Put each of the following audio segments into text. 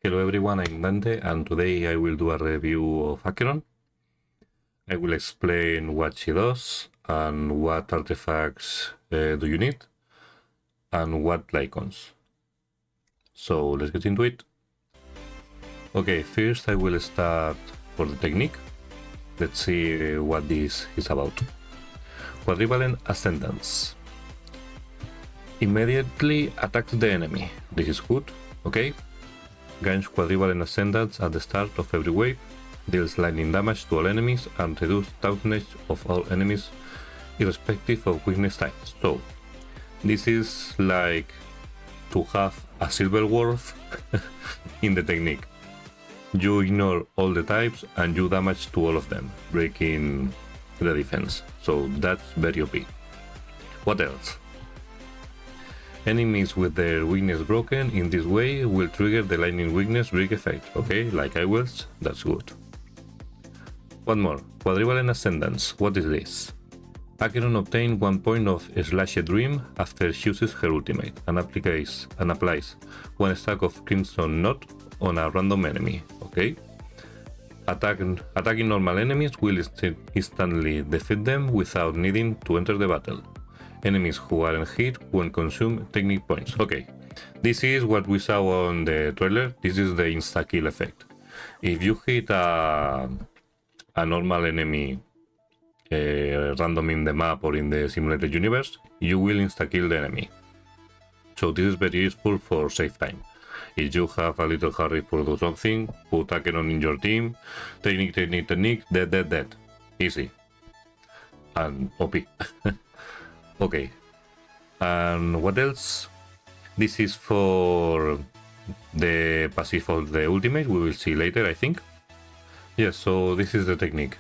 Hello everyone, I'm Dante, and today I will do a review of Acheron. I will explain what she does, and what artifacts do you need, and what Lightcones. So let's get into it. Okay, first I will start for the technique. Let's see what this is about. Quadrivalent Ascendance. Immediately attacks the enemy. This is good, okay? Gains quadrivalent ascendance at the start of every wave, deals lightning damage to all enemies, and reduces toughness of all enemies irrespective of weakness types. So, this is like to have a silver wolf in the technique. You ignore all the types and you damage to all of them, breaking the defense. So that's very OP. What else? Enemies with their weakness broken in this way will trigger the lightning weakness break effect, okay, like I was, that's good. One more, Quadrivalent Ascendance, what is this? Acheron obtains 1 point of Slashed Dream after she uses her ultimate, and applies 1 stack of Crimson Knot on a random enemy, okay? Attacking normal enemies will instantly defeat them without needing to enter the battle. Enemies who aren't hit won't consume technique points. Okay, this is what we saw on the trailer. This is the insta-kill effect. If you hit a normal enemy random in the map or in the simulated universe, you will insta-kill the enemy. So this is very useful for save time. If you have a little hurry for do something, put Acheron in your team, technique, dead. Easy. And OP. Okay, and what else? This is for the passive of the ultimate, we will see later, I think. Yes, so this is the technique.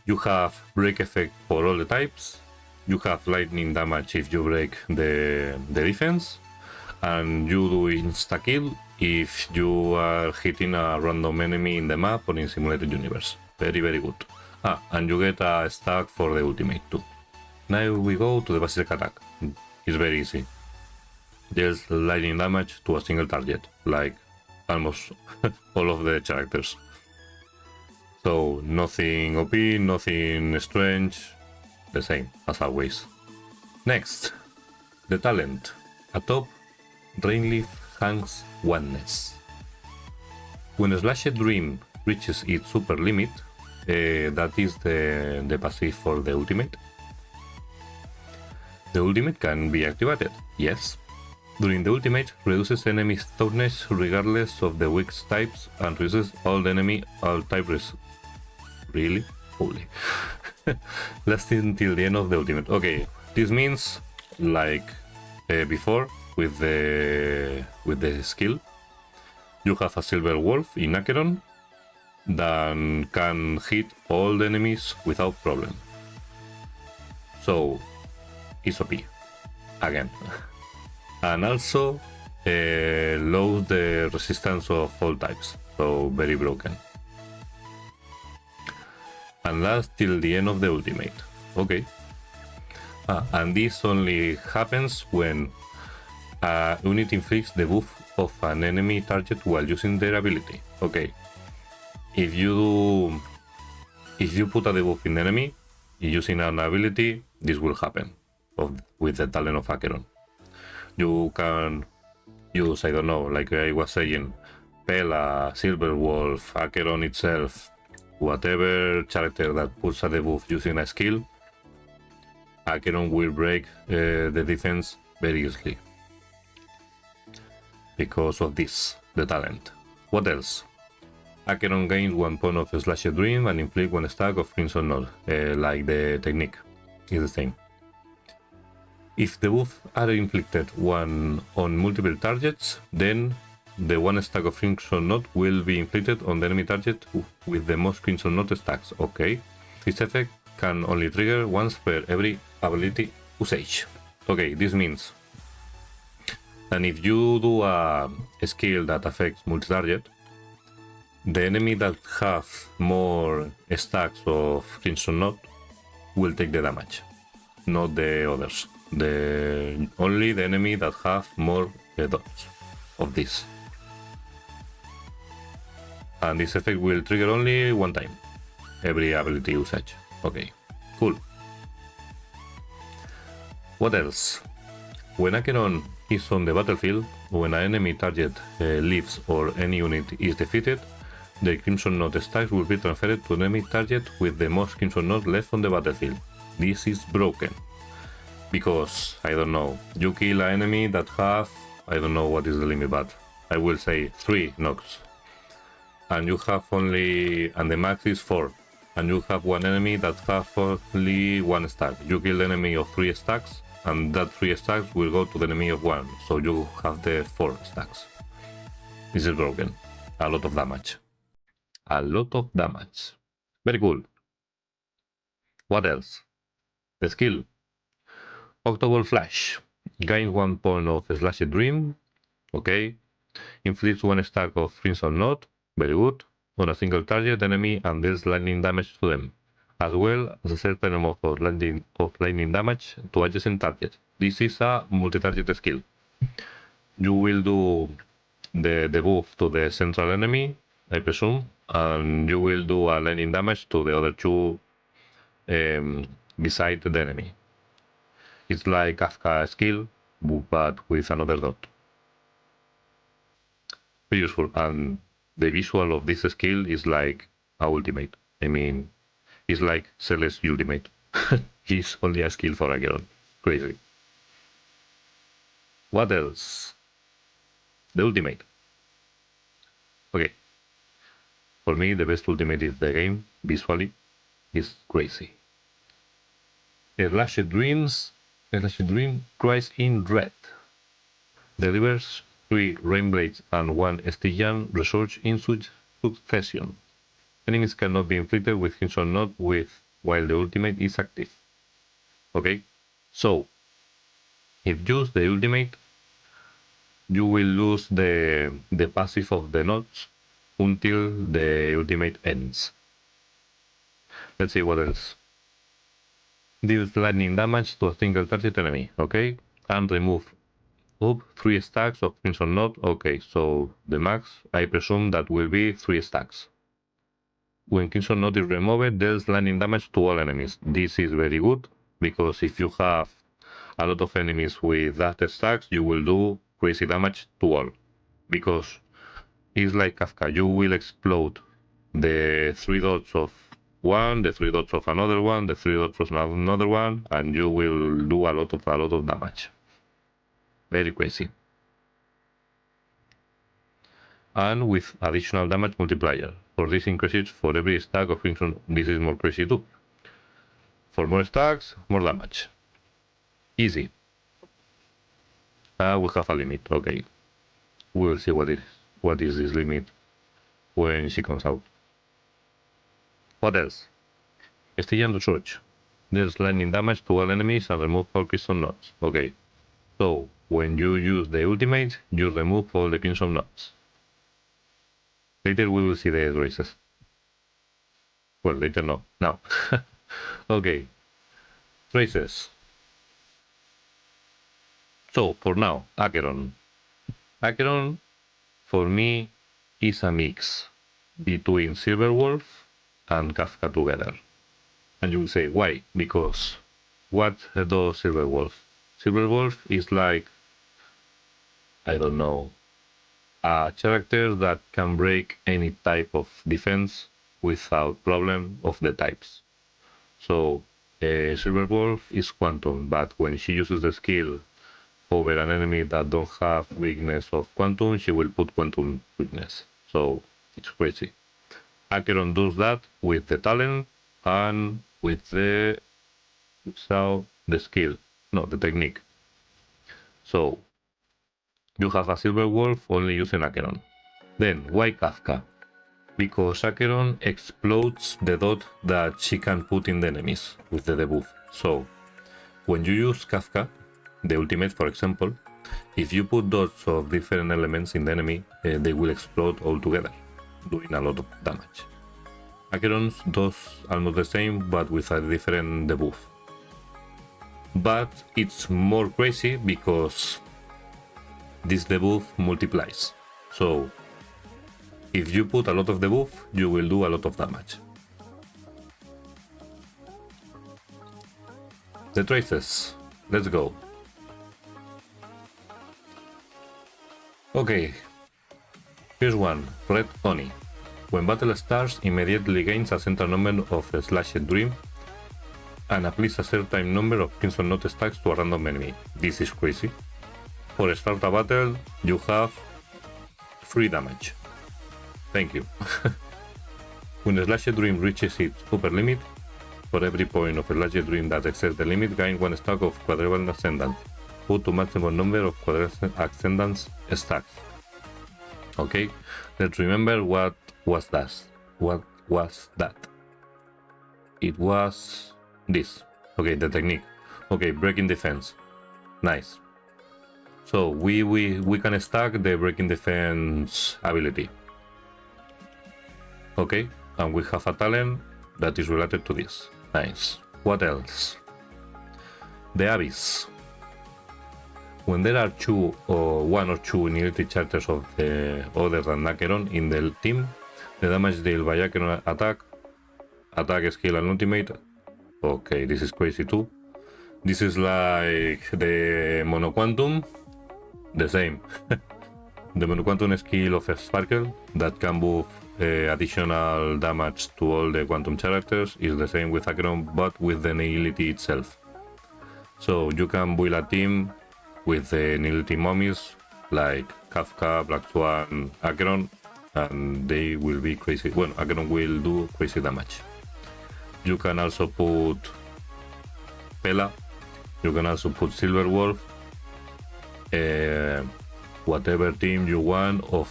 You have break effect for all the types, you have lightning damage if you break the defense, and you do insta-kill if you are hitting a random enemy in the map or in simulated universe. Very good. And you get a stack for the ultimate too. Now we go to the basic attack. It's very easy. Deals lightning damage to a single target, like almost all of the characters. So nothing OP, nothing strange, the same as always. Next, the talent. Atop Rainleaf hangs Oneness. When Slashed Dream reaches its super limit, that is the passive for the ultimate. The ultimate can be activated, yes. During the ultimate, reduces enemy's toughness regardless of the weak types and reduces all the enemy all type risk. Really? Holy. Lasting till the end of the ultimate. Okay, this means like before with the skill, you have a silver wolf in Acheron that can hit all the enemies without problem. So it's OP again. And also lowers the resistance of all types, so very broken. And lasts till the end of the ultimate. Okay. And this only happens when a unit inflicts the buff of an enemy target while using their ability. Okay. If you put a debuff in the enemy using an ability, this will happen with the talent of Acheron. You can use, I don't know, like I was saying, Pela, Silver Wolf, Acheron itself, whatever character that puts a debuff using a skill, Acheron will break the defense very easily. Because of this, the talent. What else? Acheron gains 1 point of Slashed Dream and inflict 1 stack of Crimson Knot, like the technique is the same. If the buffs are inflicted on multiple targets, then the 1 stack of Crimson Knot will be inflicted on the enemy target with the most Crimson Knot stacks. Okay, this effect can only trigger once per every ability usage. Okay, this means that if you do a skill that affects multi-target, the enemy that have more stacks of Crimson Knot will take the damage, not the others. Only the enemy that have more dots of this. And this effect will trigger only one time, every ability usage. Okay, cool. What else? When Acheron is on the battlefield, when an enemy target leaves or any unit is defeated, the Crimson Knot stacks will be transferred to an enemy target with the most Crimson Knot left on the battlefield. This is broken. Because, I don't know, you kill an enemy that have, I don't know what is the limit, but I will say 3 knocks. And you have only, and the max is 4. And you have one enemy that have only 1 stack. You kill the enemy of 3 stacks, and that 3 stacks will go to the enemy of 1. So you have the 4 stacks. This is broken. A lot of damage. A lot of damage. Very cool. What else? The skill. Octoball Flash. Gain 1 point of Slashed Dream. Okay. Inflicts 1 stack of Crimson Knot. Very good. On a single target enemy and deals lightning damage to them. As well as a certain amount of lightning damage to adjacent targets. This is a multi-target skill. You will do the buff to the central enemy, I presume, and you will do a lightning damage to the other 2 beside the enemy. It's like Kafka skill, but with another dot. Very useful, and the visual of this skill is like a ultimate. I mean, it's like Celeste ultimate. It's only a skill for Acheron. Crazy. What else? The ultimate. Okay. For me, the best ultimate is the game, visually. It's crazy. Slashed Dream cries in red. Delivers 3 Rainblades and 1 Stygian Research in succession. Enemies cannot be inflicted with Crimson Knot while the ultimate is active. Okay, so if you use the ultimate, you will lose the passive of the knots until the ultimate ends. Let's see what else. Deals lightning damage to a single target enemy, okay? And remove up 3 stacks of Crimson Knot, okay, so the max, I presume that will be 3 stacks. When Crimson Knot is removed, deals lightning damage to all enemies. This is very good, because if you have a lot of enemies with that stacks, you will do crazy damage to all. Because it's like Kafka, you will explode the 3 dots of one, the 3 dots of another one, the 3 dots of another one, and you will do a lot of damage. Very crazy. And with additional damage multiplier. For this increases for every stack of Crimson. This is more crazy too. For more stacks, more damage. Easy. We have a limit, okay. We'll see what is this limit when she comes out. What else? Stygian Research. Deals lightning damage to all enemies and remove all Crimson Knots. Okay. So, when you use the ultimate, you remove all the Crimson Knots. Later we will see the races. Well, later no. Now. Okay. Races. So, for now, Acheron. Acheron, for me, is a mix between Silverwolf and Kafka together. And you will say, why? Because what does Silverwolf? Silverwolf is like, I don't know, a character that can break any type of defense without problem of the types. So, Silverwolf is Quantum, but when she uses the skill over an enemy that don't have weakness of Quantum, she will put Quantum weakness. So, it's crazy. Acheron does that with the talent and with the skill, no, the technique. So, you have a Silverwolf only using Acheron. Then, why Kafka? Because Acheron explodes the dot that she can put in the enemies with the debuff. So, when you use Kafka, the ultimate for example, if you put dots of different elements in the enemy, they will explode all together, doing a lot of damage. Acheron's does almost the same, but with a different debuff. But it's more crazy because this debuff multiplies. So, If you put a lot of debuff, you will do a lot of damage. The traces. Let's go. Okay. Here's one. Red Oni. When battle starts, immediately gains a certain number of Slashed Dream and applies a certain number of Crimson Note stacks to a random enemy. This is crazy. For start a battle, you have free damage. Thank you. When a Slashed Dream reaches its upper limit, for every point of a Slashed Dream that exceeds the limit, gain 1 stack of Quadruple Ascendant. Put to maximum number of Quadruple Ascendant stacks. Okay, let's remember what was that. What was that? It was this. Okay, the technique. Okay, breaking defense. Nice. So we can stack the breaking defense ability. Okay, and we have a talent that is related to this. Nice. What else? The Abyss. When there are one or two inherited characters of the other than Acheron in the team, the damage dealt by Acheron attack, skill, and ultimate. Okay, this is crazy too. This is like the Monoquantum, the same. The Monoquantum skill of a Sparkle that can buff additional damage to all the Quantum characters is the same with Acheron, but with the Nihility itself. So you can build a team with the Nihility mummies like Kafka, Black Swan, Acheron, and they will be crazy. Well, Acheron will do crazy damage. You can also put Pela, you can also put Silver Wolf, whatever team you want of,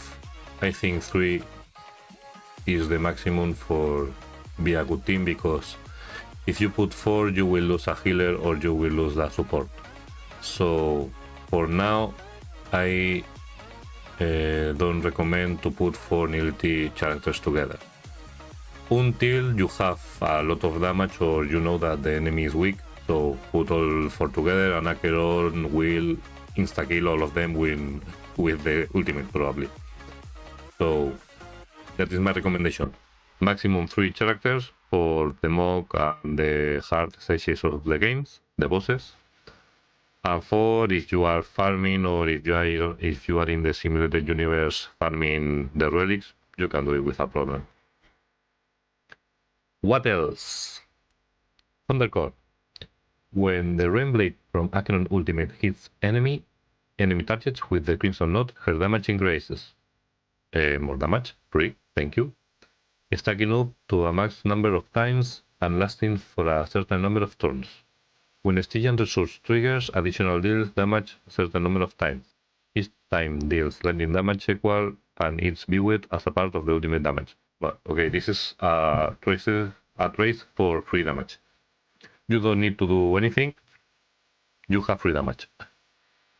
I think 3 is the maximum for be a good team, because if you put 4 you will lose a healer or you will lose the support. So for now I don't recommend to put 4 Nihility characters together until you have a lot of damage or you know that the enemy is weak. So put all 4 together and Acheron will insta-kill all of them with the ultimate probably. So that is my recommendation. Maximum 3 characters for the mock and the hard stages of the games, the bosses. And 4 if you are farming or if you are in the simulated universe farming the relics, you can do it without problem. What else? Thundercore. When the Rainblade from Acheron Ultimate hits enemy targets with the Crimson Knot, her damage increases. More damage, free, thank you. Stacking up to a max number of times and lasting for a certain number of turns. When Stygian Resource triggers, additional deals damage a certain number of times. Each time deals lightning damage equal and it's viewed as a part of the ultimate damage. But okay, this is a trace for free damage. You don't need to do anything. You have free damage.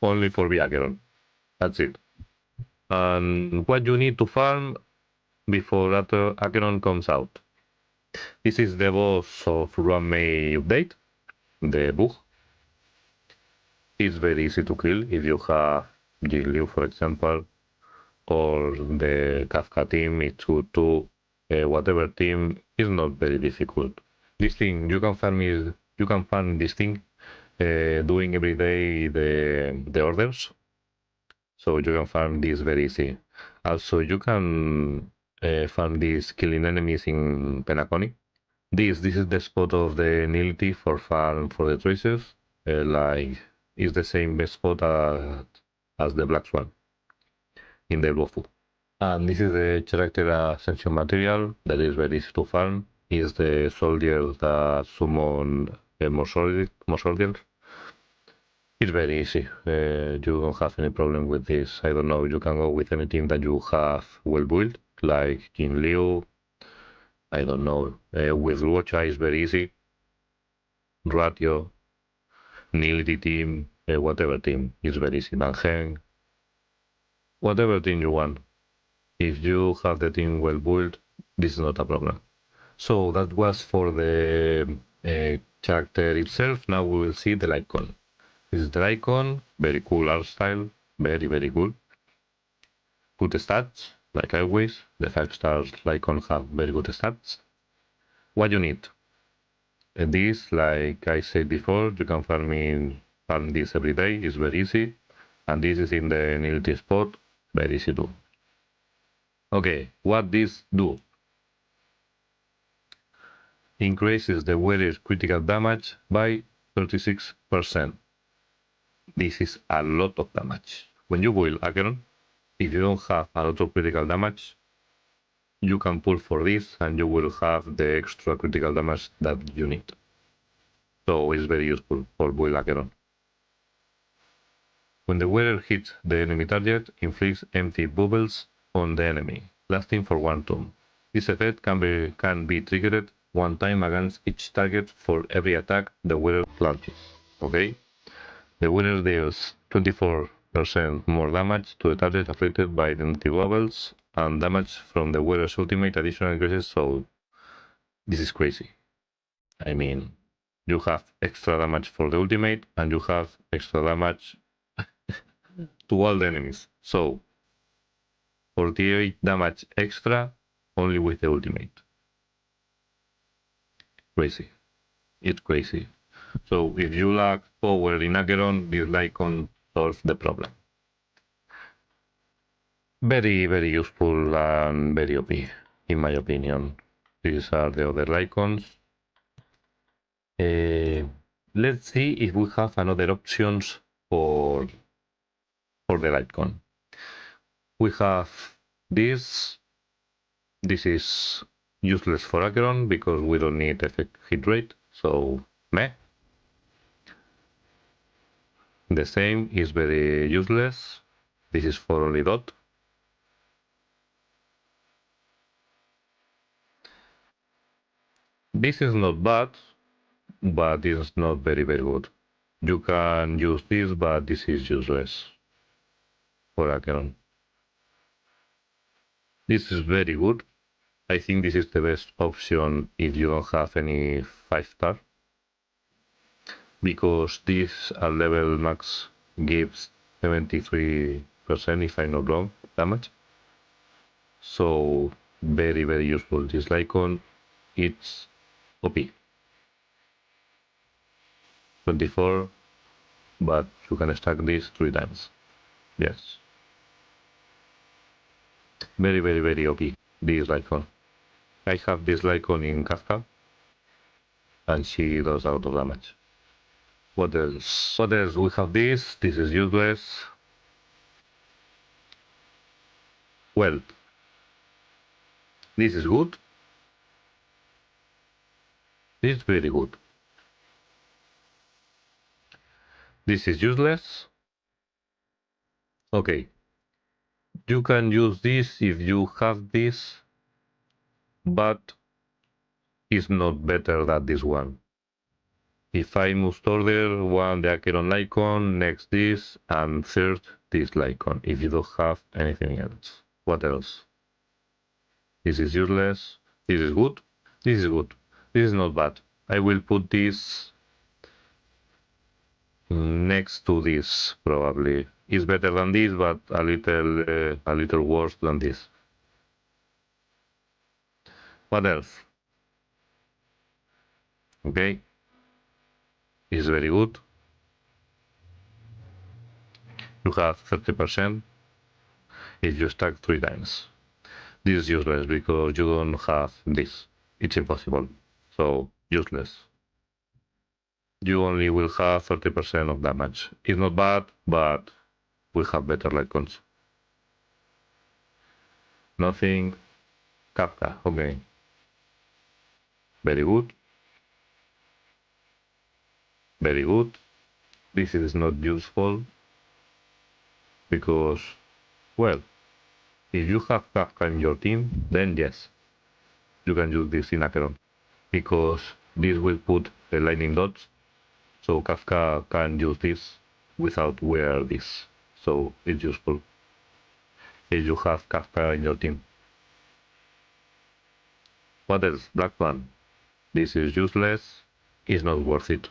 Only for Acheron. That's it. And what you need to farm before Acheron comes out. This is the boss of Run May update, the bug. It's very easy to kill if you have Liu, for example, or the Kafka team. It's good too. Whatever team is not very difficult. This thing you can farm this thing doing every day the orders. So you can farm this very easy. Also, you can farm this killing enemies in Penacony. This is the spot of the Nihility for farm for the traces. Like it's the same spot as the Black Swan in the Luofu. And this is the character ascension material that is very easy to farm. Is the soldiers that summon more soldiers. It's very easy. You don't have any problem with this. I don't know. You can go with any team that you have well built, like Jin Liu. I don't know. With Luocha is very easy. Ratio, Nihility team, whatever team is very easy. Nanheng, whatever team you want. If you have the team well built, this is not a problem. So that was for the character itself. Now we will see the LIGHCONE. This is the LIGHCONE, very cool art style, very cool. Good stats, like always. The 5 stars Lightcone have very good stats. What you need? This, like I said before, you can farm this every day. It's very easy, and this is in the nility spot. Very easy too. Okay, what this do? Increases the wearer's critical damage by 36%. This is a lot of damage. When you build Acheron, if you don't have a lot of critical damage, you can pull for this and you will have the extra critical damage that you need. So it's very useful for build Acheron. When the wearer hits the enemy target, inflicts empty bubbles on the enemy, lasting for 1 turn. This effect can be triggered 1 time against each target for every attack the wearer launches. Okay? The winner deals 24% more damage to the target affected by the empty bubbles, and damage from the wearer's ultimate additional increases, so this is crazy. I mean, you have extra damage for the ultimate, and you have extra damage to all the enemies. So, 48 damage extra only with the ultimate. Crazy. It's crazy. So, if you lack power in Acheron, this Lightcone solves the problem. Very, very useful and very OP, in my opinion. These are the other Lightcones. Let's see if we have another options for the Lightcone. We have this. This is useless for Acheron because we don't need effect hit rate, so meh. The same is very useless. This is for only dot. This is not bad, but it's not very, very good. You can use this, but this is useless for Acheron. This is very good. I think this is the best option if you don't have any 5-star. Because this level max gives 73%, if I'm not wrong, damage. So very, very useful. This Lightcone, it's OP. 24, but you can stack this 3 times. Yes. Very, very, very OP, this Lightcone. I have this Lightcone in Kafka, and she does a lot of damage. What else? What else? We have this. This is useless. Well, this is good. This is very good. This is useless. Okay. You can use this if you have this, but it's not better than this one. If I must order one, the Acheron Lightcone, next this, and third this Lightcone, if you don't have anything else. What else? This is useless. This is good. This is good. This is not bad. I will put this next to this, probably. It's better than this, but a little worse than this. What else? Okay. It's very good. You have 30% if you stack 3 times. This is useless because you don't have this. It's impossible. So, useless. You only will have 30% of damage. It's not bad, but we have better Lightcones. Nothing. Kafka. Okay. Very good. Very good. This is not useful because, well, if you have Kafka in your team, then yes, you can use this in Acheron because this will put the lightning dots, so Kafka can use this without wear this. So it's useful if you have Kafka in your team. What else? Black Fan. This is useless. It's not worth it.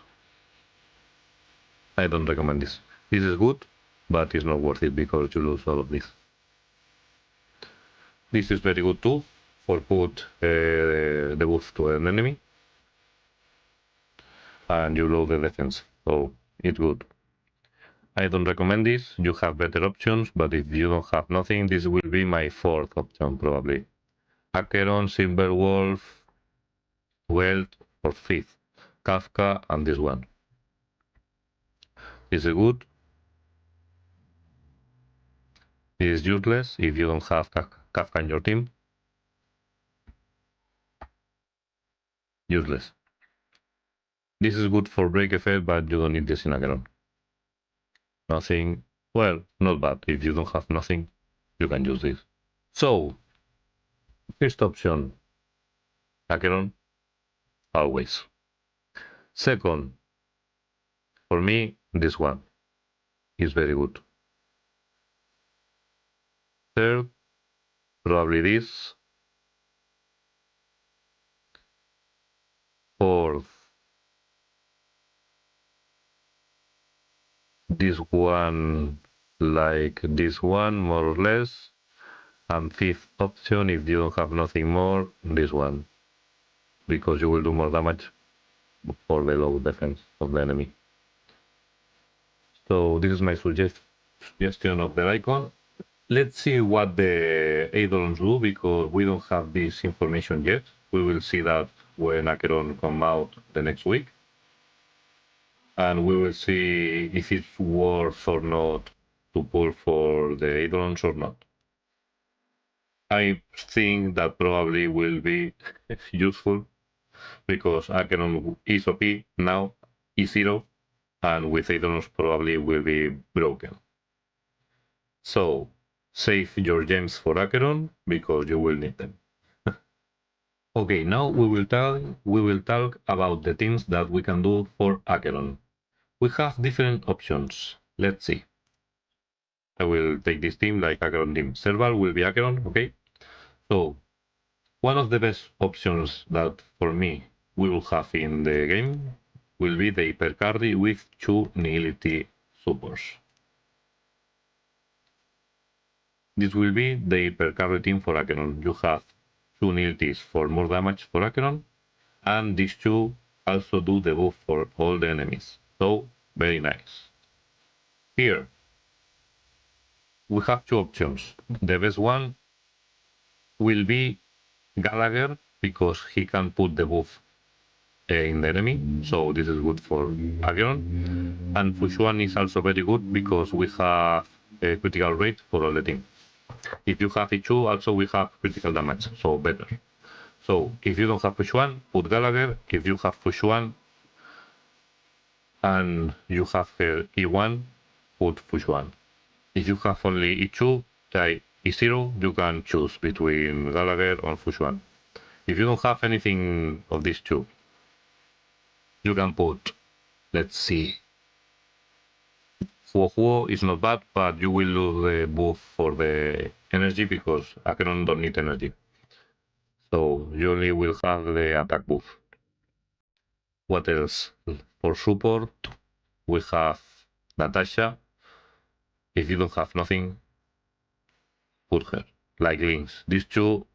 I don't recommend this. This is good, but it's not worth it because you lose all of this. This is very good too for put the buff to an enemy, and you load the defense, so it's good. I don't recommend this. You have better options, but if you don't have nothing, this will be my fourth option probably. Acheron, Silver Wolf, Welt, or fifth. Kafka and this one. This is good. This is useless if you don't have Kafka in your team. Useless. This is good for break effect, but you don't need this in Acheron. Nothing. Well, not bad. If you don't have nothing, you can use this. So, first option, Acheron, always. Second, for me, this one is very good. Third, probably this. Fourth, this one, like this one, more or less. And fifth option, if you don't have nothing more, this one. Because you will do more damage for the low defense of the enemy. So this is my suggestion of the icon. Let's see what the Eidolons do, because we don't have this information yet. We will see that when Acheron come out the next week. And we will see if it's worth or not to pull for the Eidolons or not. I think that probably will be useful, because Acheron is OP now, E0, and with Eidolons probably will be broken. So save your gems for Acheron, because you will need them. Okay, now we will talk about the things that we can do for Acheron. We have different options. Let's see. I will take this team like Acheron team. Serval will be Acheron, okay? So one of the best options that for me we will have in the game will be the hyper carry with 2 nihility supports. This will be the hyper carry team for Acheron. You have 2 nihilities for more damage for Acheron, and these two also do the buff for all the enemies. So very nice. Here we have two options. The best one will be Gallagher, because he can put the buff in the enemy, so this is good for Acheron. And Fushuan is also very good because we have a critical rate for all the team. If you have E2, also we have critical damage, so better. So if you don't have Fushuan, put Gallagher. If you have Fushuan and you have E1, put Fushuan. If you have only E2, like E0, you can choose between Gallagher or Fushuan. If you don't have anything of these two, you can put, let's see, Huo is not bad, but you will lose the buff for the energy, because Acheron don't need energy. So you only will have the attack buff. What else? For support, we have Natasha. If you don't have nothing, put her. Like Lynx. These two,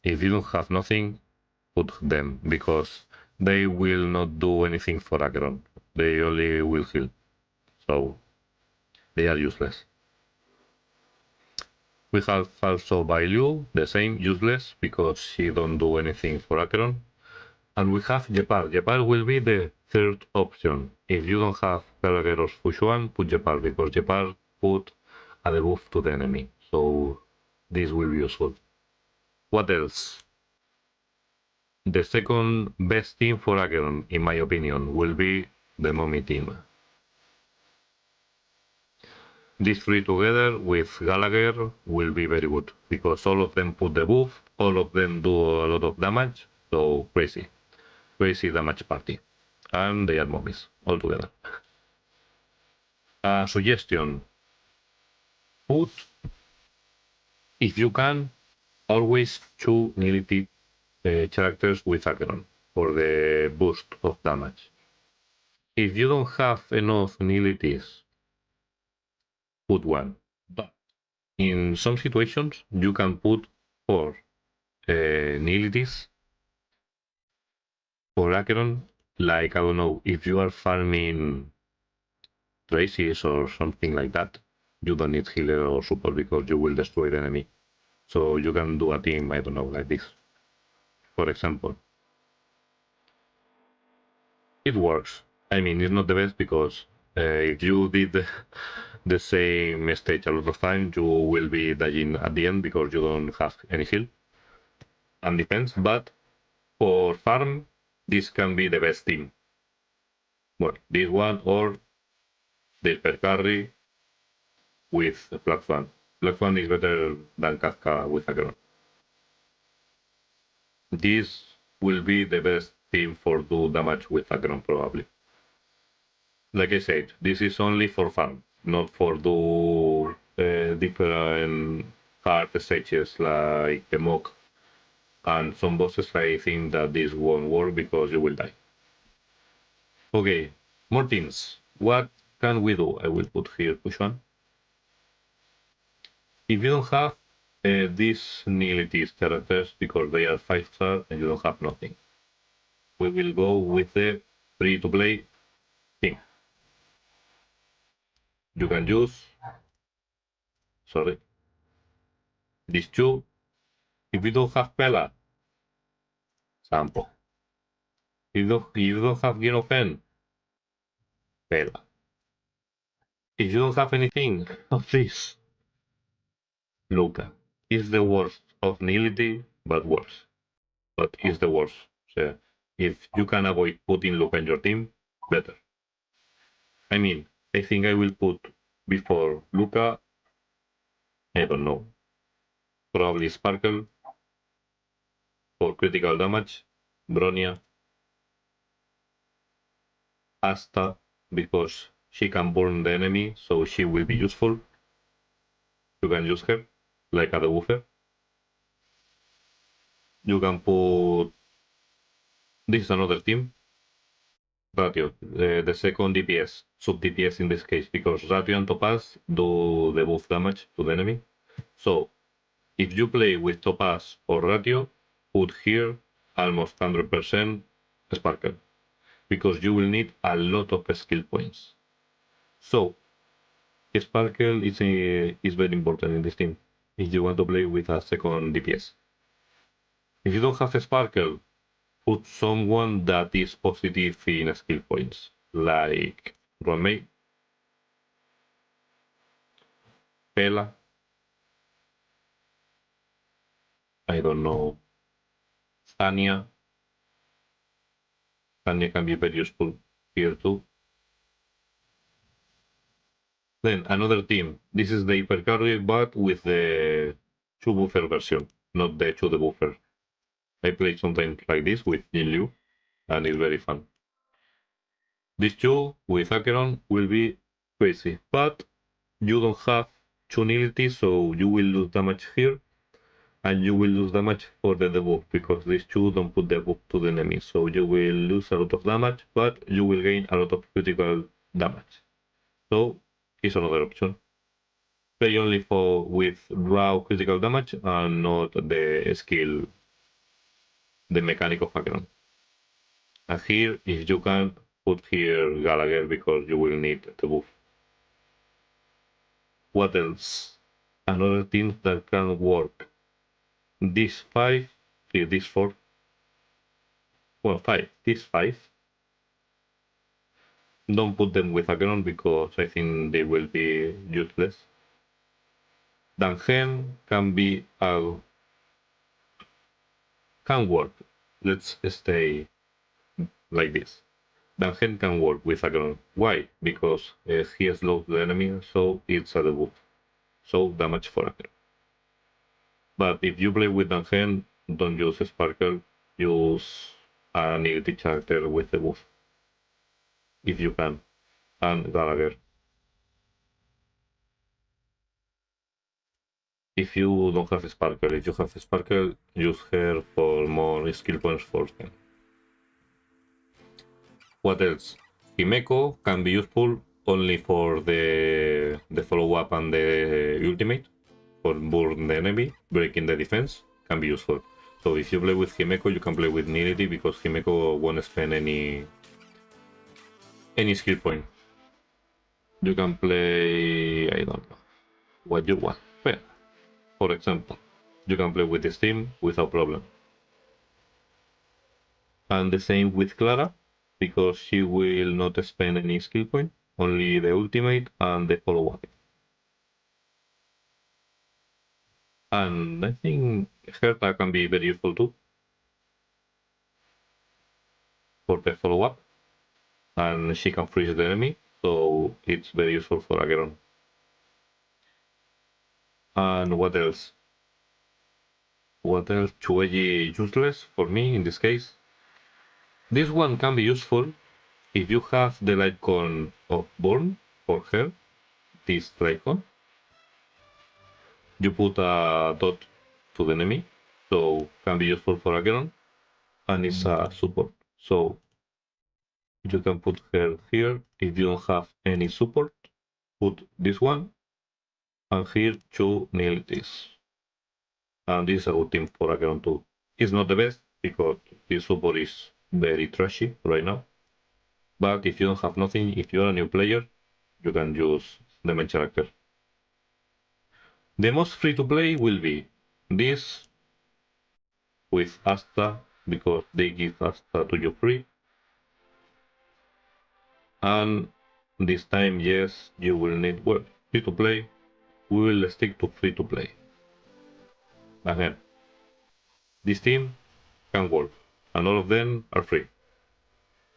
if you don't have nothing, put them, because they will not do anything for Acheron. They only will heal. So they are useless. We have also Bailu, the same, useless, because she don't do anything for Acheron. And we have Jepar. Jepar will be the third option. If you don't have Gallagher or Fushuan, put Jepar, because Jepar put a debuff to the enemy. So this will be useful. What else? The second best team for Acheron, in my opinion, will be the Mummy team. These three together with Gallagher will be very good, because all of them put the buff, all of them do a lot of damage, so crazy. Crazy damage party. And they are mummies, all together. Suggestion. Put, if you can, always two nihility characters with Acheron for the boost of damage. If you don't have enough nihilities, put one. But in some situations, you can put for nihilities, for Acheron, like I don't know, if you are farming traces or something like that, you don't need healer or support because you will destroy the enemy. So you can do a team, I don't know, like this. For example, it works. I mean, it's not the best because if you did the same stage a lot of time, you will be dying at the end because you don't have any heal and defense. But for farm, this can be the best team. Well, this one or the per carry with Black Swan. Black Swan is better than Kafka with Acheron. This will be the best team for do damage with Acheron probably. Like I said, this is only for fun, not for do different hard stages like the mock and some bosses. I think that this won't work because you will die. Okay, more teams. What can we do? I will put here push one. If you don't have these nihilities characters because they are 5-star and you don't have nothing, we will go with the free to play thing. You can use, sorry, these two. If you don't have Pela, Sampo. If you don't have Genofen, Pela. If you don't have anything of this, Luca. Is the worst of nihility, but worse. But is the worst. So if you can avoid putting Luca in your team, better. I mean, I think I will put before Luca, I don't know, probably Sparkle for critical damage, Bronia, Asta, because she can burn the enemy, so she will be useful. You can use her like a debuffer. You can put this is another team. Ratio, the second DPS, sub DPS in this case, because Ratio and Topaz do the buff damage to the enemy. So if you play with Topaz or Ratio, put here almost 100% Sparkle, because you will need a lot of skill points. So Sparkle is very important in this team if you want to play with a second DPS. If you don't have Sparkle, put someone that is positive in skill points, like Romei, Pela, I don't know, Tanya. Tanya can be very useful here too. Then another team. This is the hypercarry, but with the 2 buffer version, not the 2 debuffer. I play sometimes like this with Jin Liu, and it's very fun. These two with Acheron will be crazy, but you don't have 2 nihilities, so you will lose damage here, and you will lose damage for the debuff, because these two don't put debuff to the enemy, so you will lose a lot of damage, but you will gain a lot of critical damage. So it's another option. Play only for with raw critical damage and not the skill, the mechanic of Acheron. And here, if you can, put here Gallagher because you will need the buff. What else? Another thing that can work. This 5, this 4. Well, 5. This 5. Don't put them with Acheron because I think they will be useless. Dangen can be can work. Let's stay like this. Dangen can work with Acheron. Why? Because he slows the enemy, so it's a debuff. So damage for Acheron. But if you play with Dangen, don't use Sparkle. Use a negative character with the buff. If you can. And Gallagher. If you don't have Sparkle, if you have Sparkle, use her for more skill points for them. What else? Himeko can be useful only for the follow-up and the ultimate, for burn the enemy, breaking the defense. can be useful. So if you play with Himeko, you can play with Nility because Himeko won't spend any skill point. You can play, I don't know, what you want. Well, for example, you can play with this team without problem. And the same with Clara, because she will not spend any skill point, only the ultimate and the follow-up. And I think Herta can be very useful too for the follow-up, and she can freeze the enemy, so it's very useful for Acheron. And what else? What else? Chueji useless for me in this case. This one can be useful if you have the Lightcone of Born for her, this Lightcone. You put a dot to the enemy, so can be useful for Acheron, and it's a support. So you can put her here. If you don't have any support, put this one, and here two nihilities. And this is a good team for Acheron too. It's not the best because this support is very trashy right now. But if you don't have nothing, if you're a new player, you can use the main character. The most free to play will be this with Asta because they give Asta to you free. And this time, yes, you will need free to play. We will stick to free to play. Again, this team can work, and all of them are free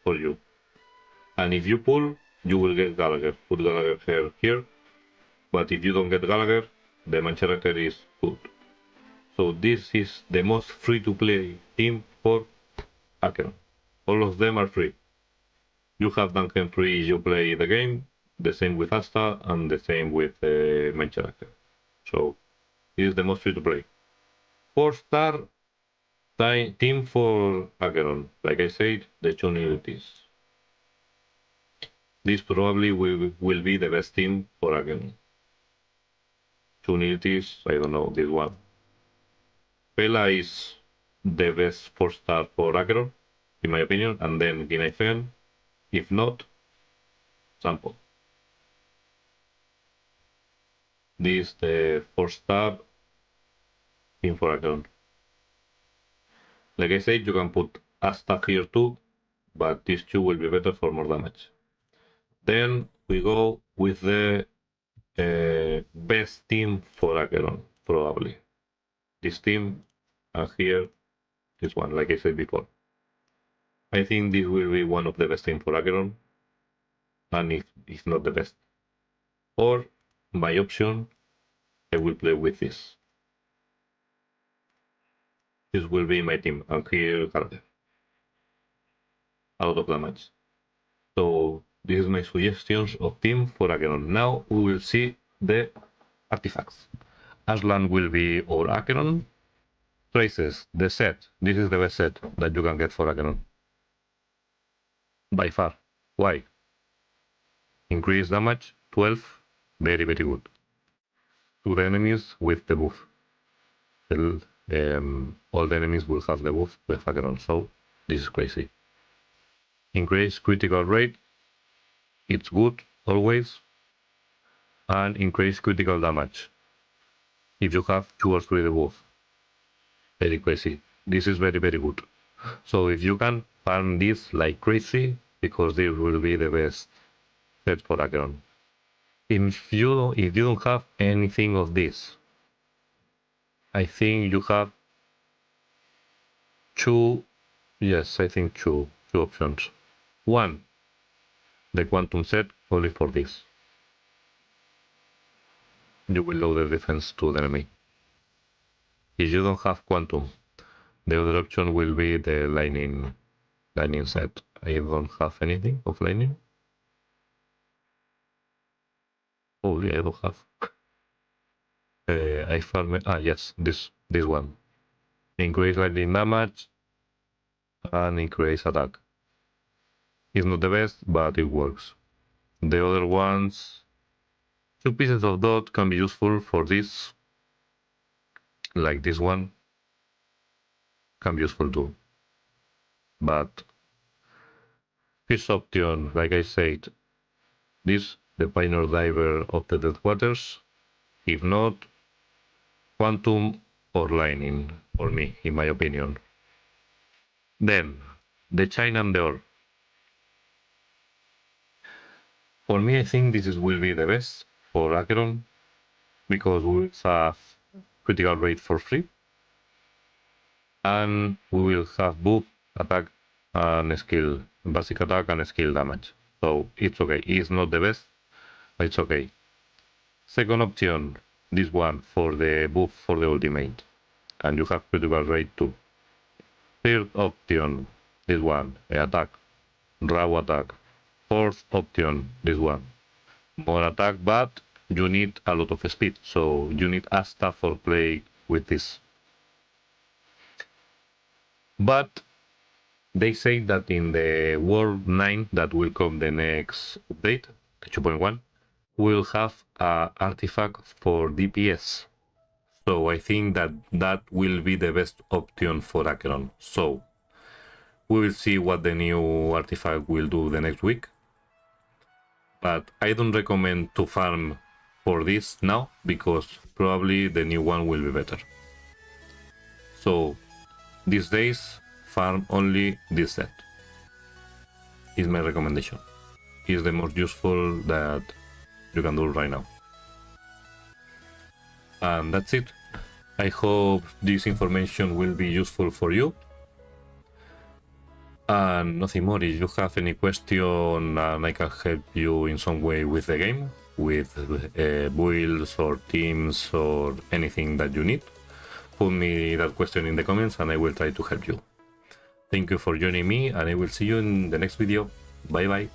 for you. And if you pull, you will get Gallagher. Put Gallagher here. But if you don't get Gallagher, the main character is good. So this is the most free-to-play team for Acheron. All of them are free. You have Duncan free if you play the game, the same with Asta, and the same with the main character. So this is the most free-to-play. 4-star team for Acheron. Like I said, the two nihilities. This probably will be the best team for Acheron. Two nihilities, I don't know, this one. Pela is the best 4-star for Acheron, in my opinion, and then Ginaifen. If not, Sample. This is the 4-star in for Acheron. Like I said, you can put Asta here too, but these two will be better for more damage. Then we go with the best team for Acheron, probably. This team, and here, this one, like I said before. I think this will be one of the best teams for Acheron, and if not the best. Or, my option, I will play with this. This will be my team, and here, Gallagher. A lot of damage. So, this is my suggestions of team for Acheron. Now, we will see the artifacts. Aslan will be our Acheron. Traces, the set. This is the best set that you can get for Acheron. By far. Why? Increase damage, 12. Very, very good. To the enemies with the buff. All the enemies will have the buff with Acheron, so this is crazy. Increase critical rate. It's good, always. And increase critical damage. If you have 2 or 3 the buff. Very crazy. This is very, very good. So if you can farm this like crazy, because this will be the best set for Acheron. If you don't have anything of this, I think you have two. Yes, I think two options. One, the quantum set only for this. You will lower the defense to the enemy. If you don't have quantum, the other option will be the lightning set. I don't have anything of lightning. Oh yeah, I don't have. I farm. Yes, this one. Increase lightning damage and increase attack. It's not the best, but it works. The other ones, 2 pieces of dot can be useful for this, like this one. can be useful too. But first option, like I said, this, the Pioneer Diver of the Dead Waters. If not, Quantum or Lightning, for me, in my opinion. Then, the Chain and the Orb. For me, I think will be the best for Acheron, because we will have critical rate for free, and we will have both attack and skill, basic attack and skill damage. So it's okay. It's not the best, but it's okay. Second option, this one for the buff for the ultimate, and you have critical rate too. Third option, this one, attack, raw attack. Fourth option, this one, more attack, but you need a lot of speed, so you need Asta for play with this. But they say that in the World 9 that will come the next update, the 2.1, we'll have an artifact for DPS. So I think that that will be the best option for Acheron. So we will see what the new artifact will do the next week. But I don't recommend to farm for this now, because probably the new one will be better. So these days, farm only this set. Is my recommendation. Is the most useful that you can do right now. And that's it. I hope this information will be useful for you. And nothing more. If you have any question and I can help you in some way with the game, with builds or teams or anything that you need, put me that question in the comments and I will try to help you. Thank you for joining me, and I will see you in the next video. Bye bye.